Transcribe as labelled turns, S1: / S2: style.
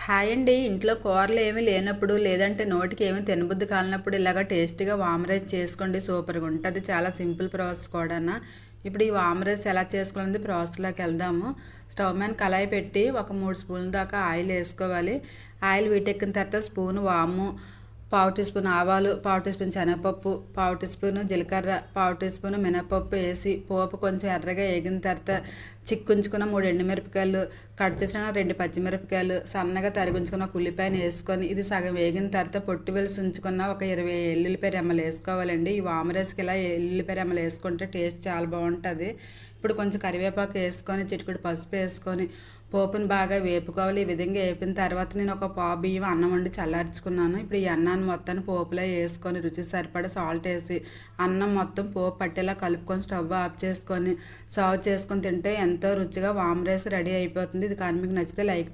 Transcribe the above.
S1: Hi అండి. ఇంట్లో కూరలు ఏమీ లేనప్పుడు లేదంటే నోటికి ఏమీ తినబుద్ధి కాలినప్పుడు ఇలాగ టేస్టీగా వామ్ రైస్ చేసుకోండి. సూపర్గా ఉంటుంది. చాలా సింపుల్ ప్రాసెస్ కూడానా. ఇప్పుడు ఈ వామ్ రైస్ ఎలా చేసుకోవాలనేది ప్రాసెస్లోకి వెళ్దాము. స్టవ్ మీద కళాయి పెట్టి ఒక 3 స్పూన్ల దాకా ఆయిల్ వేసుకోవాలి. ఆయిల్ వీటెక్కిన తర్వాత స్పూన్ వాము, పావు టీ స్పూన్ ఆవాలు, పావు టీ స్పూన్ శనగపప్పు, పావు టీ స్పూన్ జీలకర్ర, పావు టీ స్పూన్ మినపప్పు వేసి పోపు కొంచెం ఎర్రగా వేగిన తర్వాత చిక్కుంచుకున్న 3 ఎండుమిరపకాయలు, కట్ చేసిన 2 పచ్చిమిరపకాయలు, సన్నగా తరిగించుకున్న ఒక ఉల్లిపాయను వేసుకొని ఇది సగం వేగిన తర్వాత పొట్టు వెలిసి ఉంచుకున్న ఒక 20 ఎల్లుల్లిపాయ రెమ్మలు వేసుకోవాలండి. ఈ వామ్ రైస్కి ఇలా ఎల్లుల్లిపాయ రెమ్మలు వేసుకుంటే టేస్ట్ చాలా బాగుంటుంది. ఇప్పుడు కొంచెం కరివేపాకు వేసుకొని చిటికెడు పసుపు వేసుకొని పోపుని బాగా వేపుకోవాలి. ఈ విధంగా వేపిన తర్వాత నేను ఒక పావు బియ్యం అన్నం వండి చల్లార్చుకున్నాను. ఇప్పుడు ఈ అన్నాన్ని మొత్తాన్ని పోపులో వేసుకొని రుచి సరిపడా సాల్ట్ వేసి అన్నం మొత్తం పోపు పట్టేలా కలుపుకొని స్టవ్ ఆఫ్ చేసుకొని సర్వ్ చేసుకొని తింటే ఎంతో రుచిగా వామ్ రైస్ రెడీ అయిపోతుంది. ఇది కానీ మీకు నచ్చితే లైక్